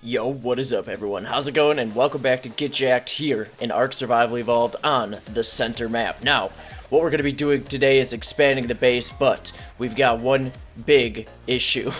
Yo, what is up everyone? How's it going? And welcome back to Get Jacked here in Ark Survival Evolved on the center map. Now, what we're going to be doing today is expanding the base, but we've got one big issue.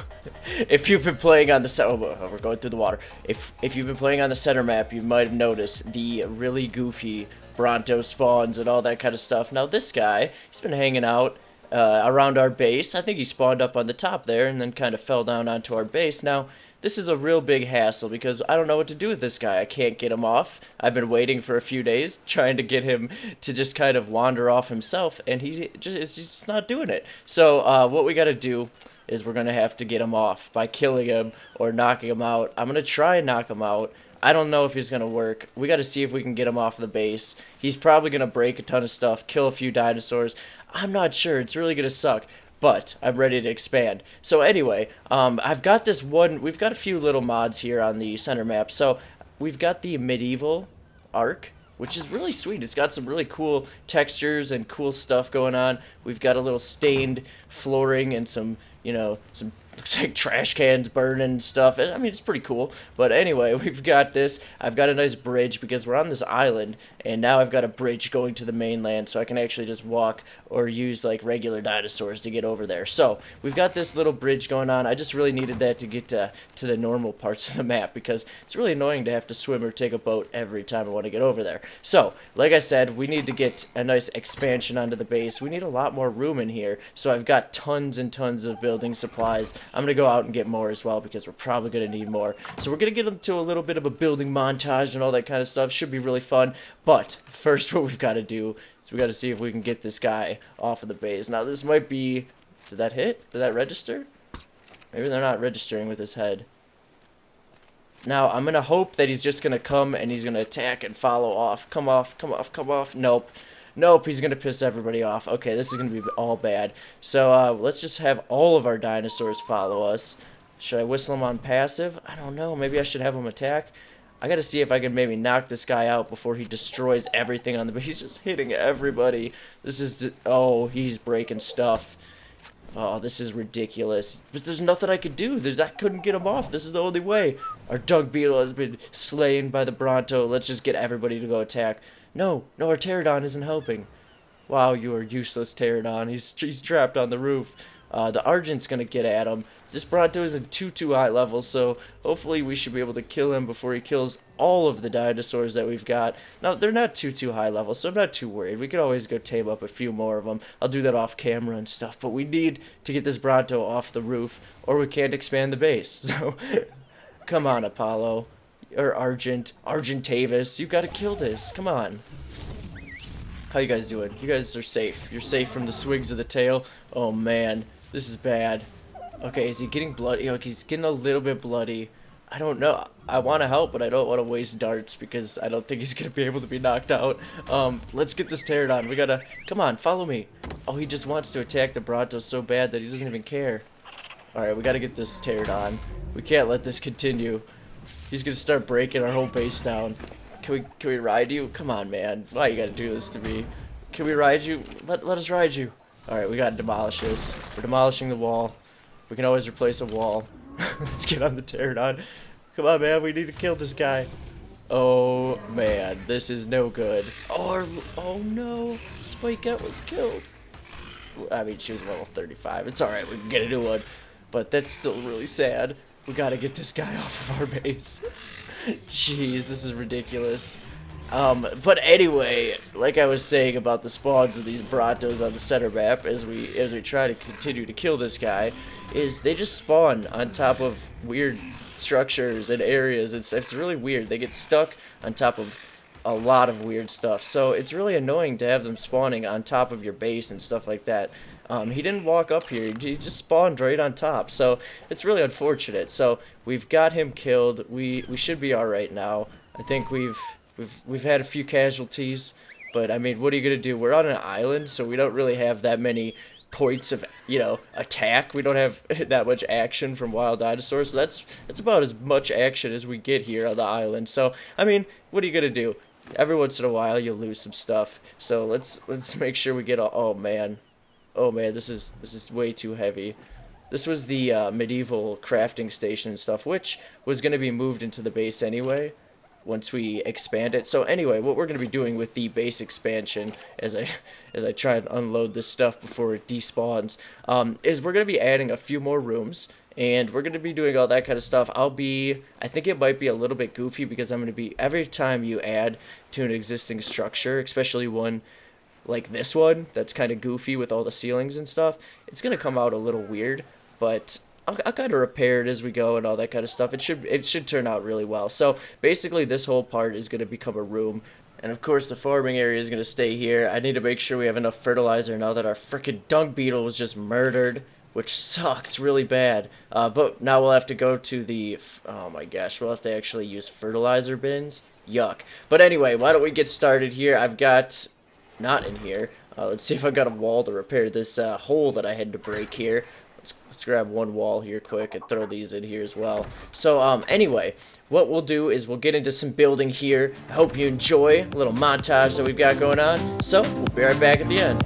If you've been playing on the we're going through the water. If you've been playing on the center map, you might have noticed the really goofy Brontos spawns and all that kind of stuff. Now, this guy, he's been hanging out around our base. I think he spawned up on the top there and then kind of fell down onto our base. Now, this is a real big hassle because I don't know what to do with this guy. I can't get him off. I've been waiting for a few days trying to get him to just kind of wander off himself, and he's just not doing it. So what we got to do is we're going to have to get him off by killing him or knocking him out. I'm going to try and knock him out. I don't know if he's going to work. We got to see if we can get him off the base. He's probably going to break a ton of stuff, kill a few dinosaurs. I'm not sure. It's really going to suck. But I'm ready to expand. So anyway, I've got this one. We've got a few little mods here on the center map. So we've got the medieval Ark, which is really sweet. It's got some really cool textures and cool stuff going on. We've got a little stained flooring and some, some looks like trash cans burning and stuff. And I mean, it's pretty cool. But anyway, we've got this. I've got a nice bridge because we're on this island, and now I've got a bridge going to the mainland, so I can actually just walk or use like regular dinosaurs to get over there. So we've got this little bridge going on. I just really needed that to get to the normal parts of the map because it's really annoying to have to swim or take a boat every time I want to get over there. So, like I said, we need to get a nice expansion onto the base. We need a lot more room in here, so I've got tons and tons of building supplies. I'm going to go out and get more as well because we're probably going to need more. So we're going to get into a little bit of a building montage and all that kind of stuff. Should be really fun. But first what we've got to do is we got to see if we can get this guy off of the base. Now this might be... Did that hit? Did that register? Maybe they're not registering with his head. Now I'm going to hope that he's just going to come and he's going to attack and follow off. Come off, come off, come off. Nope. Nope, he's going to piss everybody off. Okay, this is going to be all bad. So, let's just have all of our dinosaurs follow us. Should I whistle him on passive? I don't know. Maybe I should have him attack. I got to see if I can maybe knock this guy out before he destroys everything on the... He's just hitting everybody. This is... Oh, he's breaking stuff. Oh, this is ridiculous. But there's nothing I could do. I couldn't get him off. This is the only way. Our dung beetle has been slain by the Bronto. Let's just get everybody to go attack. No, our pterodon isn't helping. Wow, you are useless, pterodon. He's trapped on the roof. The Argent's gonna get at him. This Bronto isn't too high level, so hopefully we should be able to kill him before he kills all of the dinosaurs that we've got. Now, they're not too high level, so I'm not too worried. We could always go tame up a few more of them. I'll do that off camera and stuff, but we need to get this Bronto off the roof, or we can't expand the base. So, come on, Apollo. Or Argentavis, you gotta kill this. Come on. How you guys doing? You guys are safe. You're safe from the swigs of the tail. Oh man, this is bad. Okay, is he getting bloody? Okay, he's getting a little bit bloody. I don't know. I want to help, but I don't want to waste darts because I don't think he's gonna be able to be knocked out. Let's get this pterodon. We gotta. Come on, follow me. Oh, he just wants to attack the Bronto so bad that he doesn't even care. All right, we gotta get this pterodon. We can't let this continue. He's gonna start breaking our whole base down. Can we ride you? Come on, man. Why you gotta do this to me? Can we ride you? Let us ride you. Alright, we gotta demolish this. We're demolishing the wall. We can always replace a wall. Let's get on the pterodon. Come on, man. We need to kill this guy. Oh, man. This is no good. Oh no. Spikette was killed. I mean, she was level 35. It's alright. We can get a new one. But that's still really sad. We gotta get this guy off of our base. Jeez, this is ridiculous. But anyway, like I was saying about the spawns of these Brontos on the center map, as we try to continue to kill this guy, is they just spawn on top of weird structures and areas. It's really weird. They get stuck on top of a lot of weird stuff. So it's really annoying to have them spawning on top of your base and stuff like that. He didn't walk up here. He just spawned right on top. So it's really unfortunate. So we've got him killed. We should be all right now. I think we've had a few casualties, but I mean, what are you gonna do? We're on an island, so we don't really have that many points of attack. We don't have that much action from wild dinosaurs. So that's about as much action as we get here on the island. So I mean, what are you gonna do? Every once in a while, you'll lose some stuff. So let's make sure we get all. Oh man, this is way too heavy. This was the medieval crafting station and stuff, which was going to be moved into the base anyway once we expand it. So anyway, what we're going to be doing with the base expansion, as I as I try and unload this stuff before it despawns, is we're going to be adding a few more rooms, and we're going to be doing all that kind of stuff. I think it might be a little bit goofy because I'm going to be, every time you add to an existing structure, especially one like this one that's kind of goofy with all the ceilings and stuff, it's going to come out a little weird, but I'll kind of repair it as we go and all that kind of stuff. It should turn out really well. So basically, this whole part is going to become a room, and of course, the farming area is going to stay here. I need to make sure we have enough fertilizer now that our frickin' dung beetle was just murdered, which sucks really bad. But now we'll have to go to the, oh my gosh, we'll have to actually use fertilizer bins. Yuck. But anyway, why don't we get started here? I've got, not in here. Let's see if I've got a wall to repair this hole that I had to break here. Let's grab one wall here quick and throw these in here as well. So anyway, what we'll do is we'll get into some building here. I hope you enjoy a little montage that we've got going on. So we'll be right back at the end.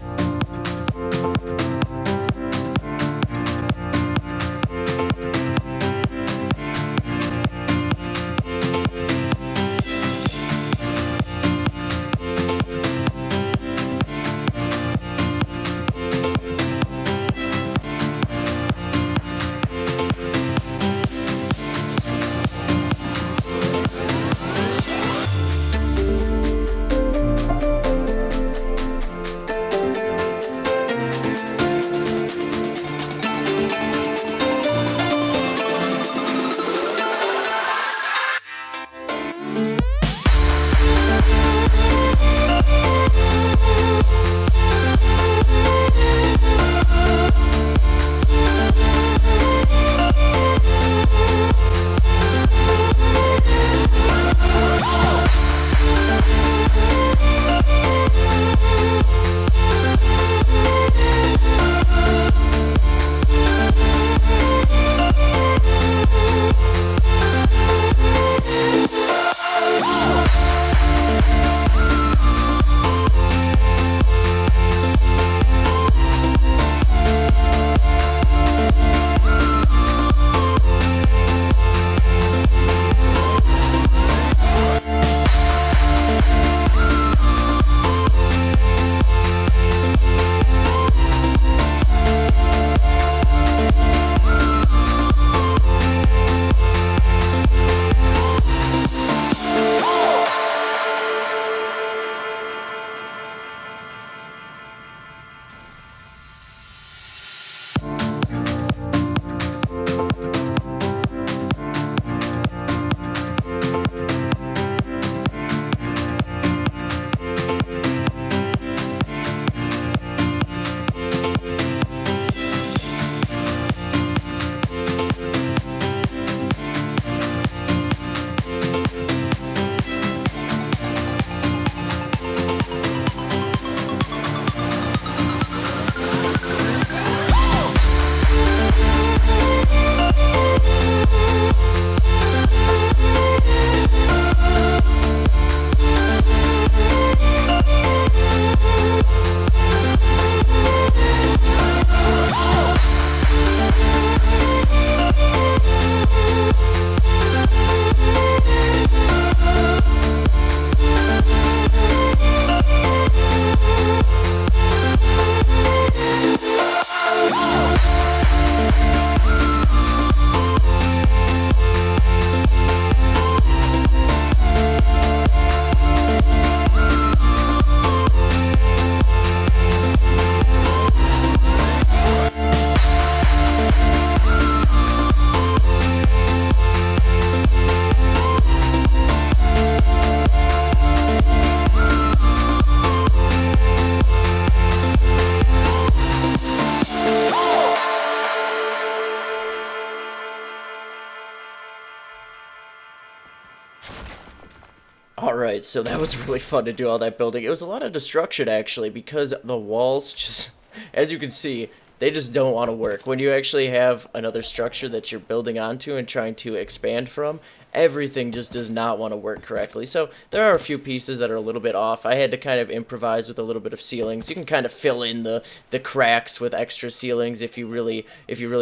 Alright, so that was really fun to do all that building. It was a lot of destruction, actually, because the walls just, as you can see, they just don't want to work. When you actually have another structure that you're building onto and trying to expand from, everything just does not want to work correctly. So there are a few pieces that are a little bit off. I had to kind of improvise with a little bit of ceilings. You can kind of fill in the cracks with extra ceilings if you really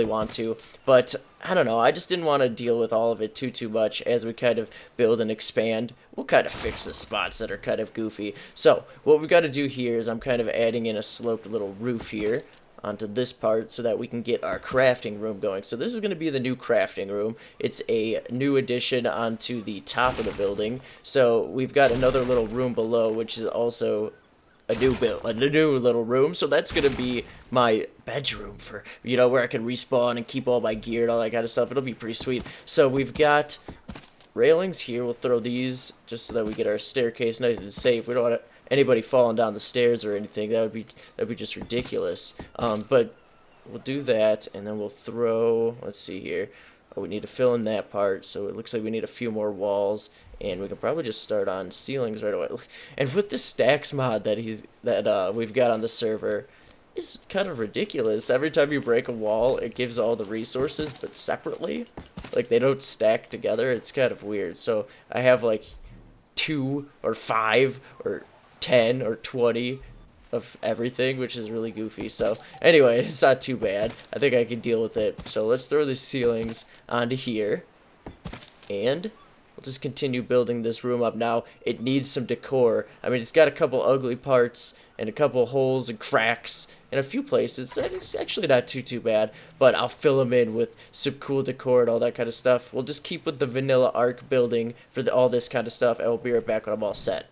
want to. But I don't know, I just didn't want to deal with all of it too much as we kind of build and expand. We'll kind of fix the spots that are kind of goofy. So what we've got to do here is I'm kind of adding in a sloped little roof here onto this part so that we can get our crafting room going. So this is going to be the new crafting room. It's a new addition onto the top of the building. So we've got another little room below, which is also a new little room. So that's going to be my bedroom for, you know, where I can respawn and keep all my gear and all that kind of stuff. It'll be pretty sweet. So we've got railings here. We'll throw these just so that we get our staircase nice and safe. We don't want anybody falling down the stairs or anything. That'd be just ridiculous. But we'll do that, and then we'll throw, let's see here. Oh, we need to fill in that part, so it looks like we need a few more walls, and we can probably just start on ceilings right away. And with the stacks mod that we've got on the server, it's kind of ridiculous. Every time you break a wall, it gives all the resources, but separately. Like, they don't stack together. It's kind of weird. So I have like 2 or 5 or 10 or 20 of everything, which is really goofy. So anyway, it's not too bad. I think I can deal with it. So let's throw the ceilings onto here, and we'll just continue building this room up. Now it needs some decor. I mean, it's got a couple ugly parts and a couple holes and cracks in a few places. It's actually not too bad, but I'll fill them in with some cool decor and all that kind of stuff. We'll just keep with the vanilla Ark building for all this kind of stuff, and we'll be right back when I'm all set.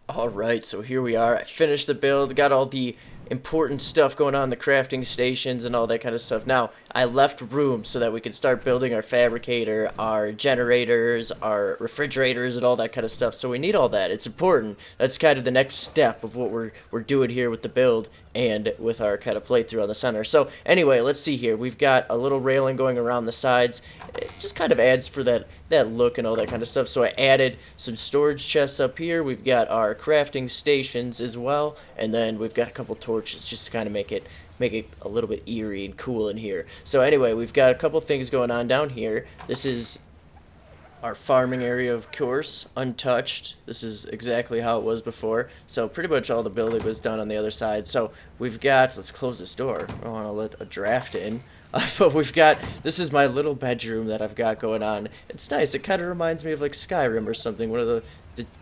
Alright, so here we are. I finished the build, got all the important stuff going on, the crafting stations and all that kind of stuff. Now, I left room so that we could start building our fabricator, our generators, our refrigerators, and all that kind of stuff. So we need all that. It's important. That's kind of the next step of what we're doing here with the build and with our kind of playthrough on the center. So anyway, let's see here. We've got a little railing going around the sides. It just kind of adds for that look and all that kind of stuff. So I added some storage chests up here. We've got our crafting stations as well, and then we've got a couple torches just to kind of make it a little bit eerie and cool in here. So anyway, we've got a couple things going on down here. This is our farming area, of course, untouched. This is exactly how it was before. So pretty much all the building was done on the other side. So we've got, let's close this door. I don't want to let a draft in. But we've got, this is my little bedroom that I've got going on. It's nice. It kind of reminds me of like Skyrim or something, one of the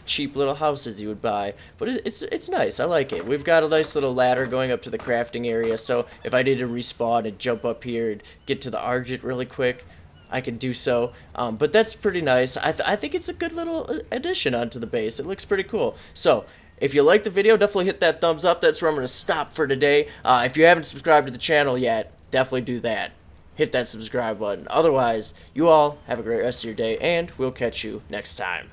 cheap little houses you would buy. But it's nice. I like it. We've got a nice little ladder going up to the crafting area, so if I need to respawn and jump up here and get to the Argent really quick, I can do so. But that's pretty nice. I think it's a good little addition onto the base. It looks pretty cool. So if you liked the video, definitely hit that thumbs up. That's where I'm going to stop for today. If you haven't subscribed to the channel yet, definitely do that. Hit that subscribe button. Otherwise, you all have a great rest of your day, and we'll catch you next time.